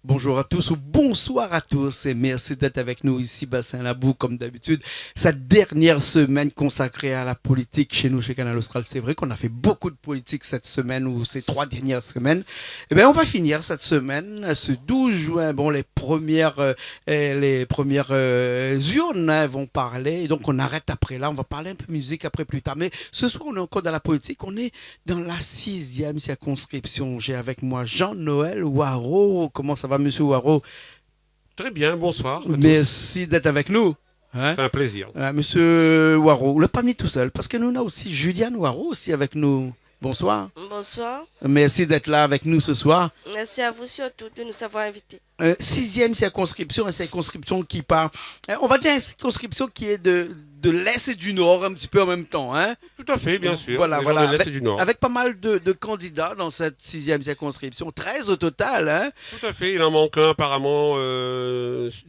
Bonjour à tous ou bonsoir à tous et merci d'être avec nous ici, Bassin Labou, comme d'habitude. Cette dernière semaine consacrée à la politique chez nous, chez Canal Austral. C'est vrai qu'on a fait beaucoup de politique cette semaine ou ces 3 dernières semaines. Eh bien, on va finir cette semaine, ce 12 juin. Bon, les premières urnes vont parler. Et donc, on arrête après là. On va parler un peu musique après plus tard. Mais ce soir, on est encore dans la politique. On est dans la 6e circonscription. J'ai avec moi Jean-Noël Waro. Comment ça va, monsieur Waro? Très bien, bonsoir à tous. Merci d'être avec nous. Hein? C'est un plaisir. Monsieur Waro, le pas mis tout seul, parce que nous avons aussi Juliane Waro aussi avec nous. Bonsoir. Bonsoir. Merci d'être là avec nous ce soir. Merci à vous surtout de nous avoir invités. 6e circonscription, une circonscription qui part, on va dire une circonscription qui est de l'Est et du Nord un petit peu en même temps. Hein? Tout à fait, bien sûr. Voilà, Les gens voilà. de l'Est et Avec, du Nord. avec pas mal de candidats dans cette 6e circonscription, 13 au total. Hein? Tout à fait. Il en manque un apparemment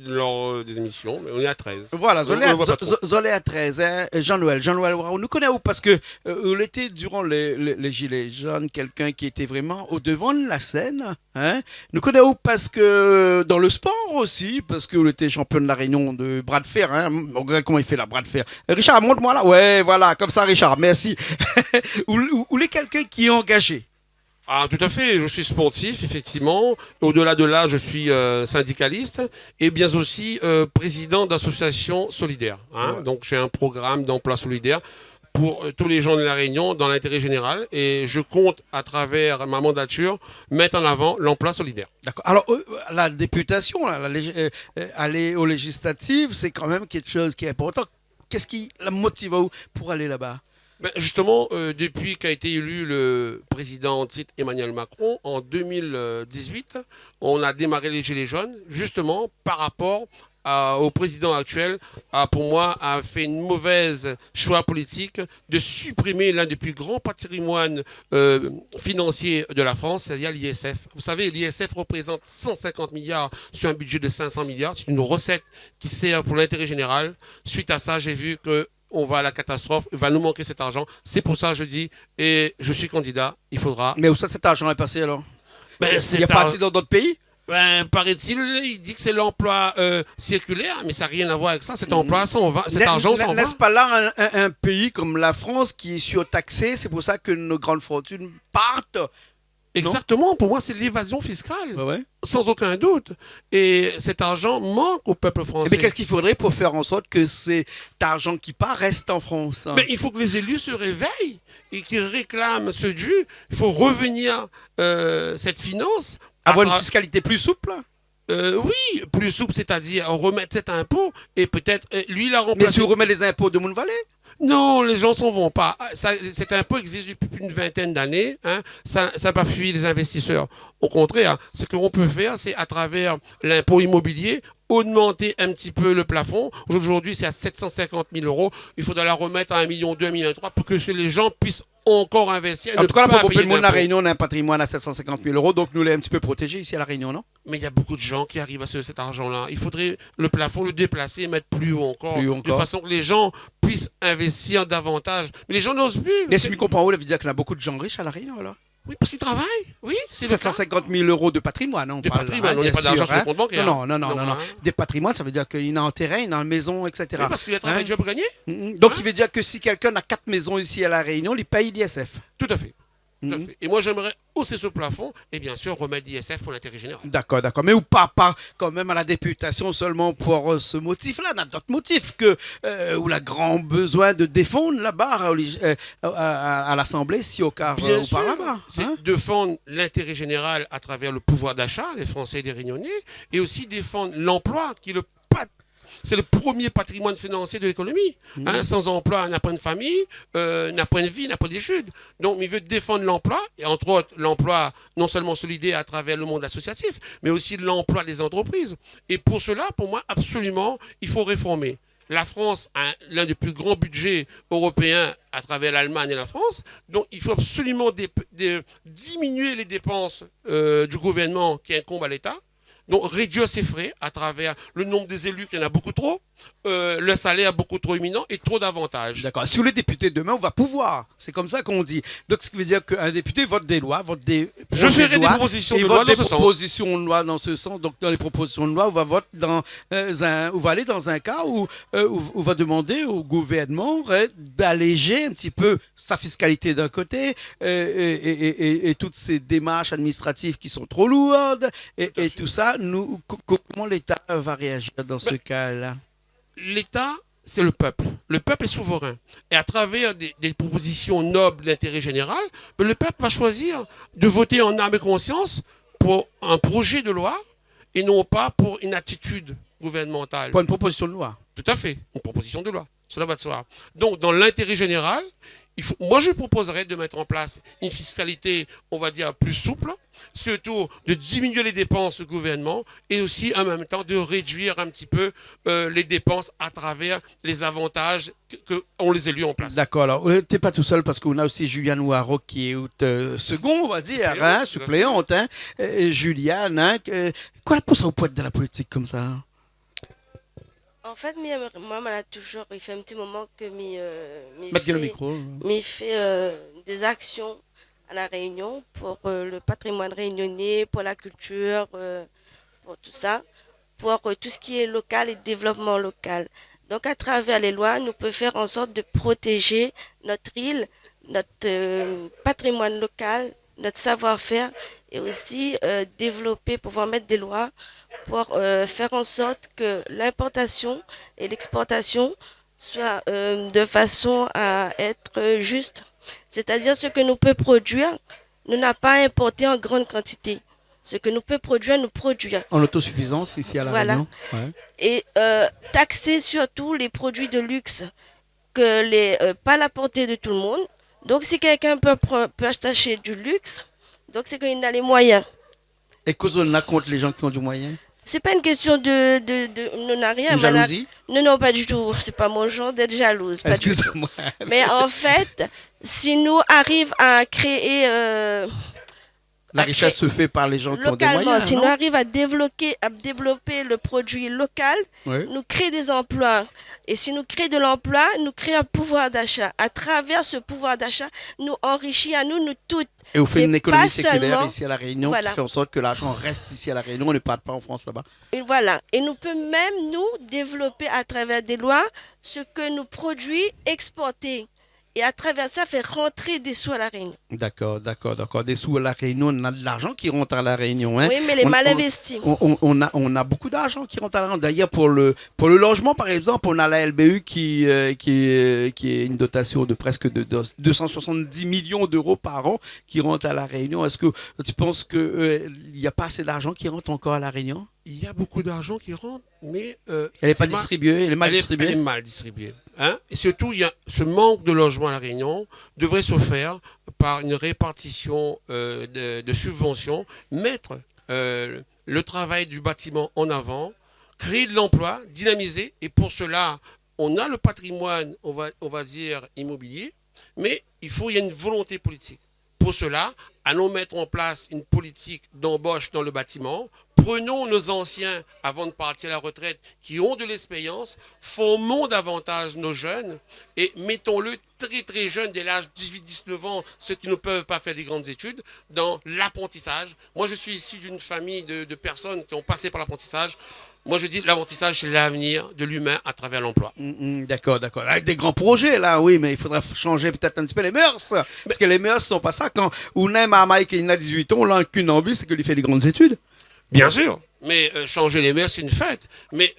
lors des émissions, mais on est à 13. Voilà, On le voit pas trop. Zolé à 13, hein? Jean-Noël, on nous connaît où? Parce que il était durant les Gilets jaunes quelqu'un qui était vraiment au devant de la scène. Hein? Nous connaît où? Parce que dans le sport aussi, parce qu'il était champion de la Réunion de bras de fer. Hein? Regarde comment il fait la bras de fer. Richard, montre-moi là. Ouais, voilà, comme ça, Richard, merci. Ou les quelqu'un qui est engagé. Ah, tout à fait. Je suis sportif, effectivement. Au-delà de là, je suis syndicaliste et bien aussi président d'associations solidaires. Hein. Ouais. Donc, j'ai un programme d'emploi solidaire pour tous les gens de la Réunion dans l'intérêt général et je compte, à travers ma mandature, mettre en avant l'emploi solidaire. D'accord. Alors, la députation, là, aller aux législatives, c'est quand même quelque chose qui est important. Qu'est-ce qui la motive pour aller là-bas? Ben, justement, depuis qu'a été élu le président en titre Emmanuel Macron en 2018, on a démarré les Gilets jaunes, justement par rapport au président actuel, pour moi, a fait une mauvaise choix politique de supprimer l'un des plus grands patrimoines financiers de la France, c'est-à-dire l'ISF. Vous savez, l'ISF représente 150 milliards sur un budget de 500 milliards. C'est une recette qui sert pour l'intérêt général. Suite à ça, j'ai vu que on va à la catastrophe, il va nous manquer cet argent. C'est pour ça que je dis, et je suis candidat, il faudra. Mais où ça, cet argent est passé alors? Ben, Il est parti dans d'autres pays? ben, paraît-il, il dit que c'est l'emploi circulaire, mais ça n'a rien à voir avec ça. Cet emploi s'en va, cet argent s'en va. N'est-ce pas là un pays comme la France qui est surtaxé? C'est pour ça que nos grandes fortunes partent. Exactement, pour moi, c'est l'évasion fiscale, Ouais, ouais. sans aucun doute. Et cet argent manque au peuple français. Mais qu'est-ce qu'il faudrait pour faire en sorte que cet argent qui part reste en France? Mais il faut que les élus se réveillent et qu'ils réclament ce dû. Il faut revenir cette finance. Avoir une fiscalité plus souple? Oui, plus souple, c'est-à-dire remettre cet impôt et peut-être lui il a Mais remplacé. si on remet les impôts de Moon Valley? Non, les gens s'en vont pas. Cet impôt existe depuis plus d'une vingtaine d'années. Hein. Ça n'a pas fui les investisseurs. Au contraire, ce qu'on peut faire, c'est à travers l'impôt immobilier, augmenter un petit peu le plafond. Aujourd'hui, c'est à 750 000 euros. Il faudra la remettre à 1,2 million, 1,3 million pour que les gens puissent encore investir. En tout cas, là, pour beaucoup de monde, la d'impôts. Réunion, on a un patrimoine à 750 000 euros, donc nous l'avons un petit peu protégé ici à la Réunion, non? Mais il y a beaucoup de gens qui arrivent à cet argent-là. Il faudrait le plafond le déplacer et mettre plus haut encore. Plus haut De encore. façon que les gens puissent investir davantage. Mais les gens n'osent plus. Et si je comprends, ça veut dire qu'il y a beaucoup de gens riches à la Réunion, alors? Oui, parce qu'ils travaillent. Oui, c'est le cas. 750 000 euros de patrimoine, hein, on De parle, patrimoine, hein, on n'est bien pas d'argent sûr, sur le hein. compte bancaire. Non, non, non, non, Non, non. hein. Des patrimoines, ça veut dire qu'il y a un terrain, il y a une maison, etc. Oui, parce qu'il a travaillé Hein? déjà pour gagner. Donc, Hein? il veut dire que si quelqu'un a 4 maisons ici à La Réunion, il paye l'ISF. Tout à fait. Tout à Mhm. fait. Et moi, j'aimerais hausser ce plafond et bien sûr remettre l'ISF pour l'intérêt général. D'accord, d'accord. Mais ou pas quand même à la députation seulement pour ce motif-là. On a d'autres motifs que, où la grand besoin de défendre là-bas à l'Assemblée, si au cas Bien on sûr, part là-bas. c'est Hein? défendre l'intérêt général à travers le pouvoir d'achat des Français et des Réunionnais et aussi défendre l'emploi qui est c'est le premier patrimoine financier de l'économie. Hein, sans emploi, on n'a pas de famille, n'a pas de vie, n'a pas d'études. Donc, il veut défendre l'emploi, et entre autres, l'emploi non seulement solidaire à travers le monde associatif, mais aussi l'emploi des entreprises. Et pour cela, pour moi, absolument, il faut réformer. La France a l'un des plus grands budgets européens à travers l'Allemagne et la France. Donc, il faut absolument diminuer les dépenses du gouvernement qui incombent à l'État. Donc réduire ses frais à travers le nombre des élus, qu'il y en a beaucoup trop. le salaire beaucoup trop éminent et trop d'avantages. D'accord. Si on est député demain, on va pouvoir. C'est comme ça qu'on dit. Donc, ce qui veut dire qu'un député vote des lois, vote des Je projets ferai de des loi, propositions et de vote loi dans des ce sens. propositions de loi dans ce sens. Donc, dans les propositions de loi, on va aller dans un cas où on va demander au gouvernement d'alléger un petit peu sa fiscalité d'un côté et toutes ces démarches administratives qui sont trop lourdes et tout ça. Comment l'État va réagir dans ce cas-là? L'État, c'est le peuple. Le peuple est souverain. Et à travers des propositions nobles d'intérêt général, le peuple va choisir de voter en âme et conscience pour un projet de loi et non pas pour une attitude gouvernementale. Pour une proposition de loi. Tout à fait, une proposition de loi. Cela va de soi. Donc, dans l'intérêt général, moi, je proposerais de mettre en place une fiscalité, on va dire, plus souple, surtout de diminuer les dépenses du gouvernement et aussi, en même temps, de réduire un petit peu les dépenses à travers les avantages qu'ont les élus en place. D'accord, alors, tu n'es pas tout seul parce qu'on a aussi Juliane Ouaro qui est second, on va dire, suppléante. Juliane, quoi la pousse au poète de la politique comme ça? En fait, moi, m'en a toujours, il fait un petit moment que Mettre le micro. fait des actions à La Réunion pour le patrimoine réunionnais, pour la culture, pour tout ça, pour tout ce qui est local et développement local. Donc, à travers les lois, nous pouvons faire en sorte de protéger notre île, notre patrimoine local, notre savoir-faire et aussi développer, pouvoir mettre des lois pour faire en sorte que l'importation et l'exportation soient de façon à être juste. C'est-à-dire ce que nous pouvons produire, nous n'a pas à importer en grande quantité. Ce que nous pouvons produire, nous produire. En autosuffisance ici à La Réunion. Ouais. Et taxer surtout les produits de luxe, pas la portée de tout le monde. Donc si quelqu'un peut acheter du luxe, donc c'est qu'il a les moyens. Et cause on a contre les gens qui ont du moyen? C'est pas une question de n'a rien. Une jalousie? Non, pas du tout. C'est pas mon genre d'être jalouse. Excusez-moi. Mais en fait, si nous arrivons à créer... la richesse se fait par les gens qui ont des moyens. Si nous arrivons à développer le produit local, oui. Nous créons des emplois. Et si nous créons de l'emploi, nous créons un pouvoir d'achat. À travers ce pouvoir d'achat, nous enrichit à nous toutes. Et on fait une économie séculaire ici à La Réunion voilà. qui fait en sorte que l'argent reste ici à La Réunion. On ne part pas en France là-bas. Et voilà. Et nous pouvons même, nous, développer à travers des lois ce que nous produisons, exporter. Et à travers ça, faire rentrer des sous à La Réunion. D'accord. Des sous à La Réunion, on a de l'argent qui rentre à La Réunion. Hein. Oui, mais les mal investis. On a beaucoup d'argent qui rentre à La Réunion. D'ailleurs, pour le logement, par exemple, on a la LBU qui est une dotation de presque 270 millions d'euros par an qui rentre à La Réunion. Est-ce que tu penses qu'il n'y a pas assez d'argent qui rentre encore à La Réunion? Il y a beaucoup d'argent qui rentre, mais... elle n'est pas distribuée, elle est mal distribuée. Elle est mal distribuée. Hein? Et surtout, il y a ce manque de logement à La Réunion devrait se faire par une répartition de subventions, mettre le travail du bâtiment en avant, créer de l'emploi, dynamiser. Et pour cela, on a le patrimoine, on va dire, immobilier, mais il y a une volonté politique. Pour cela, allons mettre en place une politique d'embauche dans le bâtiment. Prenons nos anciens, avant de partir à la retraite, qui ont de l'expérience, formons davantage nos jeunes et mettons-le très très jeunes, dès l'âge 18-19 ans, ceux qui ne peuvent pas faire des grandes études, dans l'apprentissage. Moi, je suis issu d'une famille de personnes qui ont passé par l'apprentissage. Moi, je dis l'apprentissage, c'est l'avenir de l'humain à travers l'emploi. D'accord. Avec des grands projets, là, oui, mais il faudra changer peut-être un petit peu les mœurs. Parce que les mœurs ne sont pas ça. Quand on aime à Mike et il a 18 ans, on n'a qu'une envie, c'est qu'il fait des grandes études. Bien sûr, mais changer les mœurs, c'est une fête. Mais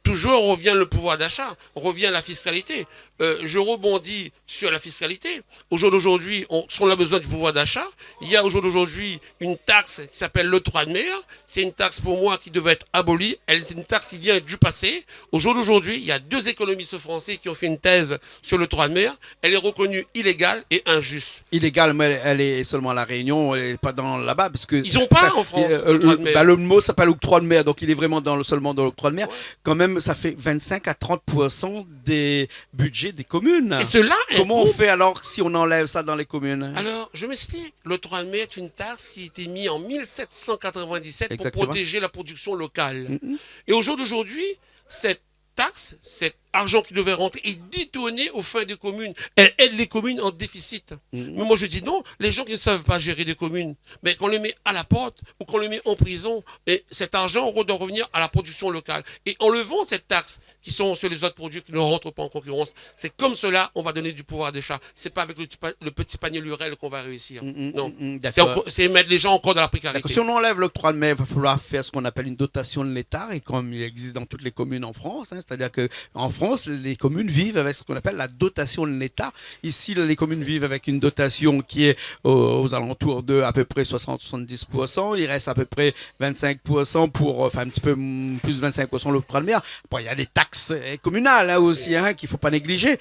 toujours revient le pouvoir d'achat, revient la fiscalité. Je rebondis sur la fiscalité. Au jour d'aujourd'hui, on a besoin du pouvoir d'achat. Il y a au jour d'aujourd'hui une taxe qui s'appelle l'octroi de mer. C'est une taxe pour moi qui devait être abolie. C'est une taxe qui vient du passé. Au jour d'aujourd'hui, il y a 2 économistes français qui ont fait une thèse sur l'octroi de mer. Elle est reconnue illégale et injuste. Illégale, mais elle est seulement à La Réunion, elle n'est pas là-bas. Parce que ils n'ont pas en France l'octroi de mer. Le mot s'appelle octroi de mer, donc il est vraiment seulement dans l'octroi de mer. Ouais. Quand même, ça fait 25 à 30% des budgets des communes. Et cela, comment on fait alors si on enlève ça dans les communes? Alors, je m'explique. L'octroi de mer est une taxe qui a été mise en 1797 Exactement. pour protéger la production locale. Et au jour d'aujourd'hui, cette taxe, cet argent qui devait rentrer est détourné aux fins des communes. Elle aide les communes en déficit. Mais moi je dis non, les gens qui ne savent pas gérer des communes, mais qu'on les met à la porte ou qu'on les met en prison, et cet argent doit revenir à la production locale. Et en levant cette taxe qui sont sur les autres produits qui ne rentrent pas en concurrence, c'est comme cela on va donner du pouvoir d'achat. C'est pas avec le petit panier Lurel qu'on va réussir. Non, c'est mettre les gens encore dans la précarité. Si on enlève l'octroi de mer, il va falloir faire ce qu'on appelle une dotation de l'État, et comme il existe dans toutes les communes en France, c'est-à-dire qu'en France, les communes vivent avec ce qu'on appelle la dotation de l'État. Ici, les communes vivent avec une dotation qui est aux alentours de à peu près 60-70%. Il reste à peu près 25% enfin un petit peu plus de 25% l'octroi de mer. Bon, il y a des taxes communales aussi qu'il ne faut pas négliger.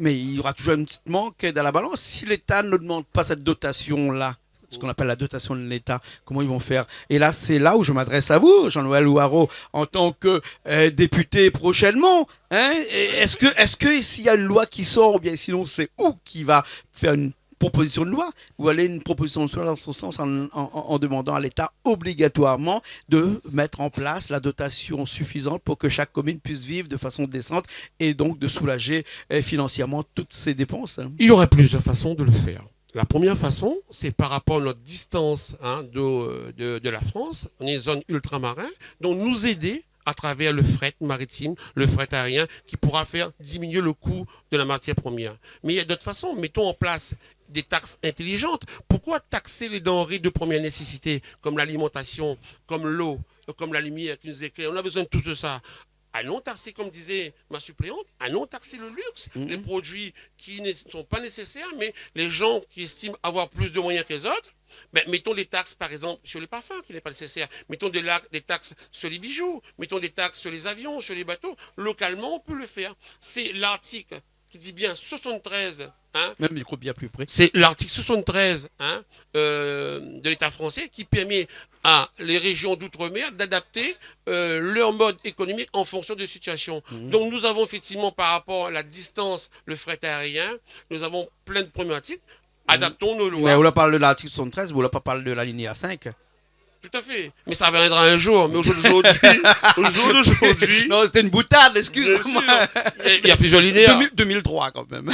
Mais il y aura toujours un petit manque dans la balance. Si l'État ne demande pas cette dotation-là, ce qu'on appelle la dotation de l'État, comment ils vont faire? Et là, c'est là où je m'adresse à vous, Jean-Noël Ouareau, en tant que député prochainement. Est-ce que s'il y a une loi qui sort, ou bien sinon c'est où qui va faire une proposition de loi, ou aller une proposition de loi dans ce sens en demandant à l'État obligatoirement de mettre en place la dotation suffisante pour que chaque commune puisse vivre de façon décente et donc de soulager financièrement toutes ses dépenses? Il y aurait plusieurs façons de le faire. La première façon, c'est par rapport à notre distance de la France. On est une zone ultramarin, donc nous aider à travers le fret maritime, le fret aérien, qui pourra faire diminuer le coût de la matière première. Mais il y a d'autres façons. Mettons en place des taxes intelligentes. Pourquoi taxer les denrées de première nécessité, comme l'alimentation, comme l'eau, comme la lumière qui nous éclaire? On a besoin de tout ça. Allons taxer, comme disait ma suppléante, allons taxer le luxe, les produits qui ne sont pas nécessaires, mais les gens qui estiment avoir plus de moyens que les autres, mettons des taxes, par exemple, sur les parfums qui n'est pas nécessaire, mettons des taxes sur les bijoux, mettons des taxes sur les avions, sur les bateaux. Localement, on peut le faire. C'est l'article qui dit bien 73. Même micro bien plus près. C'est l'article 73 de l'État français qui permet à les régions d'outre-mer d'adapter leur mode économique en fonction de situation. Donc nous avons effectivement par rapport à la distance, le fret aérien, nous avons plein de problématiques. Adaptons nos lois. Mais on la parle de l'article 73, mais on ne pas parle de la ligne A5. Tout à fait. Mais ça viendra un jour. Mais au jour d'aujourd'hui. Non, c'était une boutade, excusez-moi. Il y a plusieurs linéaires. 2003 quand même.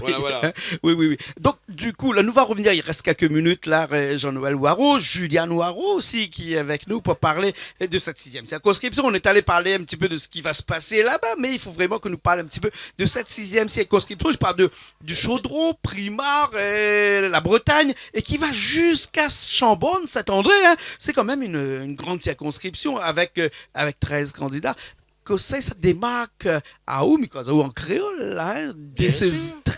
Oui. Voilà. Oui. Donc, du coup, là, nous va revenir. Il reste quelques minutes là. Jean-Noël Ouareau, Juliane Ouareau aussi, qui est avec nous pour parler de cette 6e circonscription. On est allé parler un petit peu de ce qui va se passer là-bas, mais il faut vraiment que nous parlions un petit peu de cette 6e circonscription. Je parle du Chaudron, Primard, la Bretagne, et qui va jusqu'à Chambonne, Saint-André. C'est quand même une grande circonscription avec 13 candidats. Que ça démarque à ou en créole là, de ces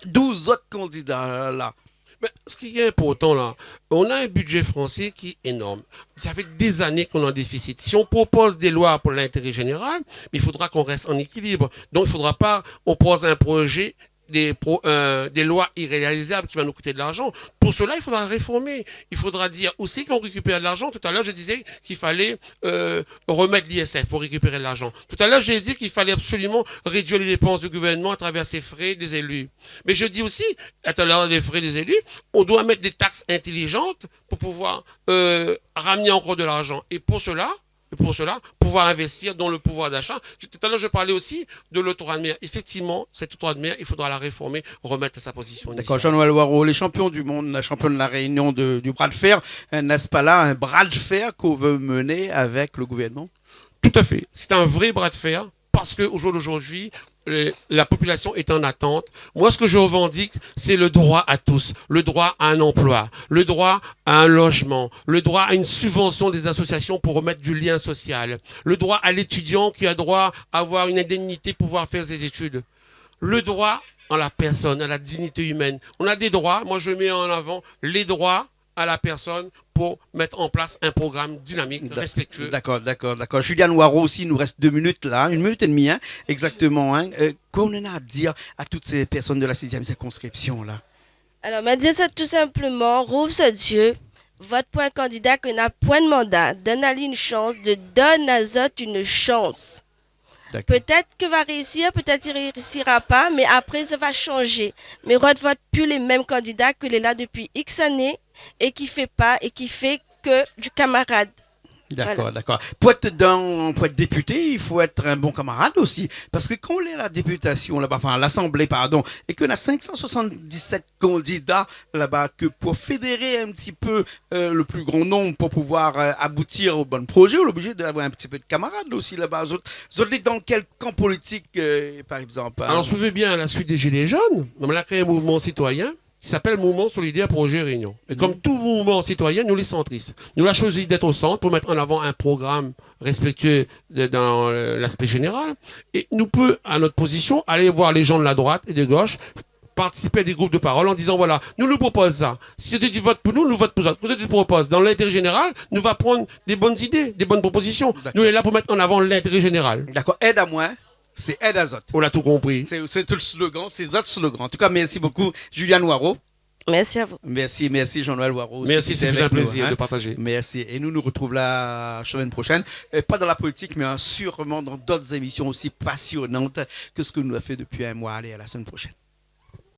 12 autres candidats là. Mais ce qui est important là, on a un budget français qui est énorme. Ça fait des années qu'on est en déficit. Si on propose des lois pour l'intérêt général, il faudra qu'on reste en équilibre. Donc il ne faudra pas on pose un projet des lois irréalisables qui vont nous coûter de l'argent. Pour cela, il faudra réformer. Il faudra dire aussi qu'on récupère de l'argent. Tout à l'heure, je disais qu'il fallait remettre l'ISF pour récupérer de l'argent. Tout à l'heure, j'ai dit qu'il fallait absolument réduire les dépenses du gouvernement à travers ses frais des élus. Mais je dis aussi, à travers les frais des élus, on doit mettre des taxes intelligentes pour pouvoir ramener encore de l'argent. Et pour cela, pouvoir investir dans le pouvoir d'achat. Tout à l'heure, je parlais aussi de l'octroi de mer. Effectivement, cet octroi de mer, il faudra la réformer, remettre à sa position initiale. D'accord, Jean-Noël Ouareau, les champions du monde, la championne de la Réunion du bras de fer, n'est-ce pas là un bras de fer qu'on veut mener avec le gouvernement? Tout à fait. C'est un vrai bras de fer parce qu'au jour d'aujourd'hui, la population est en attente. Moi, ce que je revendique, c'est le droit à tous, le droit à un emploi, le droit à un logement, le droit à une subvention des associations pour remettre du lien social, le droit à l'étudiant qui a droit à avoir une indemnité pour pouvoir faire ses études, le droit à la personne, à la dignité humaine. On a des droits. Moi, je mets en avant les droits à la personne pour mettre en place un programme dynamique, respectueux. D'accord. Juliane Ouareau aussi, il nous reste 2 minutes là, 1 minute et demie, exactement. Qu'on en a à dire à toutes ces personnes de la 6e circonscription là? Alors, m'a dit ça tout simplement, rouvre ce Dieu, vote pour un candidat qui n'a point de mandat, donne à lui une chance, donne à les autres une chance. Peut-être que va réussir, peut-être qu'il ne réussira pas, mais après ça va changer. Mais vote plus les mêmes candidats qu'il est là depuis X années et qui fait que du camarade. D'accord, Voilà. d'accord. Pour être député, il faut être un bon camarade aussi. Parce que quand on est à la députation là-bas, enfin à l'Assemblée, pardon, et qu'on a 577 candidats là-bas, que pour fédérer un petit peu le plus grand nombre pour pouvoir aboutir au bon projet, on est obligé d'avoir un petit peu de camarades aussi là-bas. Vous êtes dans quel camp politique, par exemple? Alors, souvenez bien, à la suite des Gilets jaunes, on a créé un mouvement citoyen qui s'appelle Mouvement Solidaire Projet Réunion. Et comme tout mouvement citoyen, nous les centristes, nous avons choisi d'être au centre pour mettre en avant un programme respectueux dans l'aspect général. Et nous pouvons, à notre position, aller voir les gens de la droite et de gauche, participer à des groupes de parole en disant voilà, nous proposons ça. Si c'était du vote pour nous, nous vote pour ça. Vous êtes du propose. Dans l'intérêt général, nous va prendre des bonnes idées, des bonnes propositions. D'accord. Nous, on est là pour mettre en avant l'intérêt général. D'accord, aide à moi, c'est aide à Zot. On l'a tout compris. C'est tout le slogan, c'est Zot slogan. En tout cas, merci beaucoup, Juliane Waro. Merci à vous. Merci Jean-Noël Waro. aussi, Merci, qui était c'est un avec nous, plaisir hein. de partager. Merci. Et nous nous retrouvons la semaine prochaine. Pas dans la politique, mais sûrement dans d'autres émissions aussi passionnantes que ce que nous avons fait depuis un mois. Allez, à la semaine prochaine.